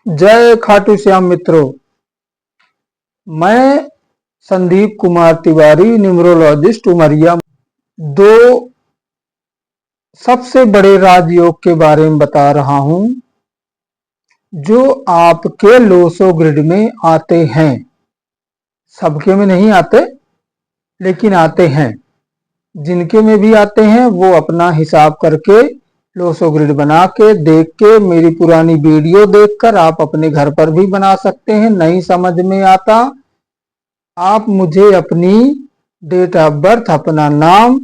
जय खाटू श्याम मित्रों। मैं संदीप कुमार तिवारी, न्यूमरोलॉजिस्ट, उमरिया, दो सबसे बड़े राजयोग के बारे में बता रहा हूं जो आपके लोसो ग्रिड में आते हैं। सबके में नहीं आते, लेकिन आते हैं। जिनके में भी आते हैं वो अपना हिसाब करके लोसो ग्रिड बना के देख के, मेरी पुरानी वीडियो देखकर आप अपने घर पर भी बना सकते हैं। नहीं समझ में आता, आप मुझे अपनी डेट ऑफ बर्थ, अपना नाम,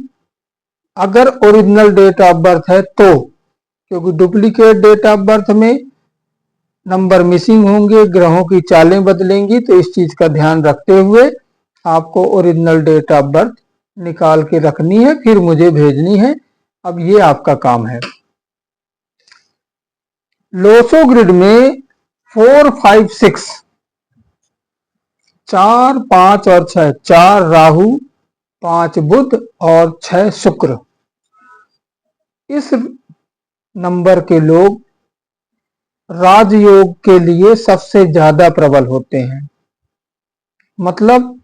अगर ओरिजिनल डेट ऑफ बर्थ है तो, क्योंकि डुप्लीकेट डेट ऑफ बर्थ में नंबर मिसिंग होंगे, ग्रहों की चालें बदलेंगी, तो इस चीज का ध्यान रखते हुए आपको ओरिजिनल डेट ऑफ बर्थ निकाल के रखनी है, फिर मुझे भेजनी है। अब ये आपका काम है। लोसो ग्रिड में 4, 5, 6, 4, 5 और 6, 4 राहु, 5 बुध और 6 शुक्र, इस नंबर के लोग राजयोग के लिए सबसे ज्यादा प्रबल होते हैं। मतलब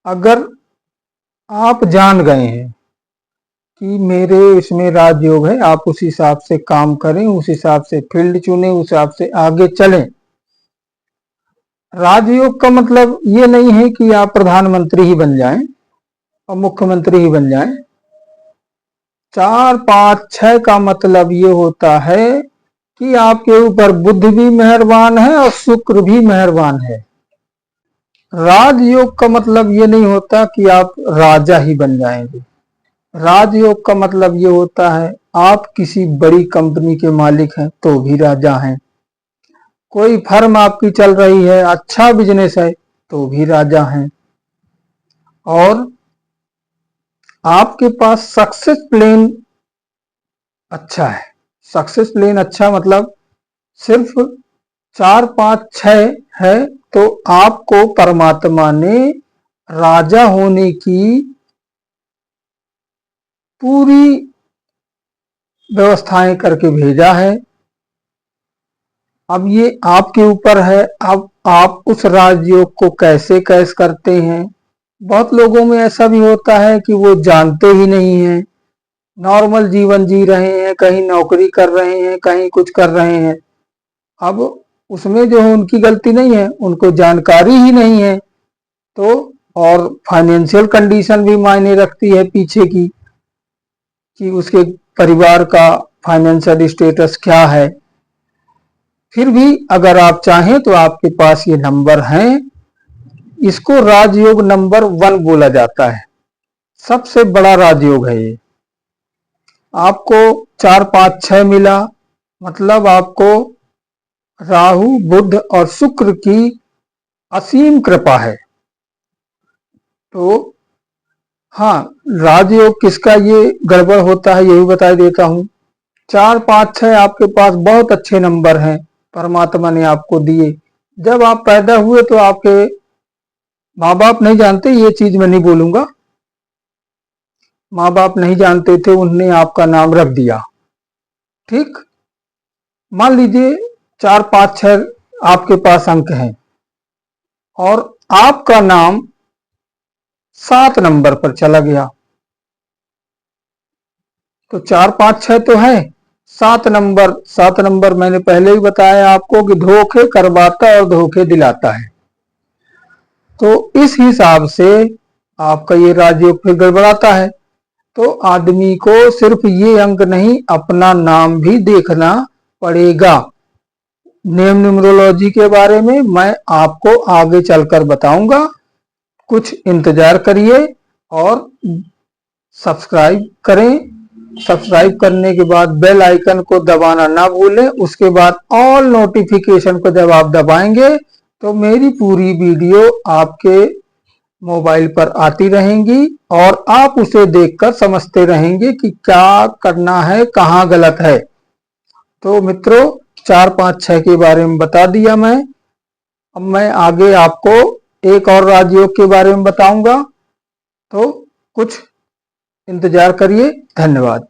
अगर आप जान गए हैं कि मेरे इसमें राजयोग है, आप उस हिसाब से काम करें, उस हिसाब से फील्ड चुनें, उस हिसाब से आगे चलें। राजयोग का मतलब ये नहीं है कि आप प्रधानमंत्री ही बन जाएं और मुख्यमंत्री ही बन जाएं। 4, 5, 6 का मतलब ये होता है कि आपके ऊपर बुध भी मेहरबान है और शुक्र भी मेहरबान है। राजयोग का मतलब ये नहीं होता कि आप राजा ही बन जाएंगे। राजयोग का मतलब ये होता है आप किसी बड़ी कंपनी के मालिक हैं तो भी राजा हैं, कोई फर्म आपकी चल रही है, अच्छा बिजनेस है तो भी राजा हैं, और आपके पास सक्सेस प्लेन अच्छा है। सक्सेस प्लेन अच्छा मतलब सिर्फ 4, 5, 6 है तो आपको परमात्मा ने राजा होने की पूरी व्यवस्थाएं करके भेजा है। अब ये आपके ऊपर है, अब आप उस राजयोग को कैसे कैश करते हैं। बहुत लोगों में ऐसा भी होता है कि वो जानते ही नहीं हैं, नॉर्मल जीवन जी रहे हैं, कहीं नौकरी कर रहे हैं, कहीं कुछ कर रहे हैं। अब उसमें जो है उनकी गलती नहीं है, उनको जानकारी ही नहीं है। तो और फाइनेंशियल कंडीशन भी मायने रखती है पीछे की, कि उसके परिवार का फाइनेंशियल स्टेटस क्या है। फिर भी अगर आप चाहें तो आपके पास ये नंबर हैं। इसको राजयोग नंबर 1 बोला जाता है, सबसे बड़ा राजयोग है ये। आपको 4, 5, 6 मिला, मतलब आपको राहु, बुध और शुक्र की असीम कृपा है। तो हाँ, राजयोग किसका ये गड़बड़ होता है ये भी बता देता हूं। 4, 5, 6 आपके पास बहुत अच्छे नंबर हैं, परमात्मा ने आपको दिए। जब आप पैदा हुए तो आपके माँ बाप नहीं जानते, ये चीज मैं नहीं बोलूंगा, माँ बाप नहीं जानते थे, उन्होंने आपका नाम रख दिया। ठीक, मान लीजिए 4, 5, 6 आपके पास अंक हैं और आपका नाम 7 नंबर पर चला गया, तो 4, 5, 6 तो है, 7 नंबर मैंने पहले ही बताया आपको कि धोखे करवाता और धोखे दिलाता है। तो इस हिसाब से आपका ये राजयोग फिर गड़बड़ाता है। तो आदमी को सिर्फ ये अंक नहीं, अपना नाम भी देखना पड़ेगा। नेम न्यूमरोलॉजी के बारे में मैं आपको आगे चलकर बताऊंगा, कुछ इंतजार करिए और सब्सक्राइब करें। सब्सक्राइब करने के बाद बेल आइकन को दबाना ना भूलें। उसके बाद ऑल नोटिफिकेशन को जब आप दबाएंगे तो मेरी पूरी वीडियो आपके मोबाइल पर आती रहेंगी और आप उसे देखकर समझते रहेंगे कि क्या करना है, कहाँ गलत है। तो मित्रों, 4, 5, 6 के बारे में बता दिया मैं। अब मैं आगे आपको एक और राजयोग के बारे में बताऊंगा, तो कुछ इंतजार करिए। धन्यवाद।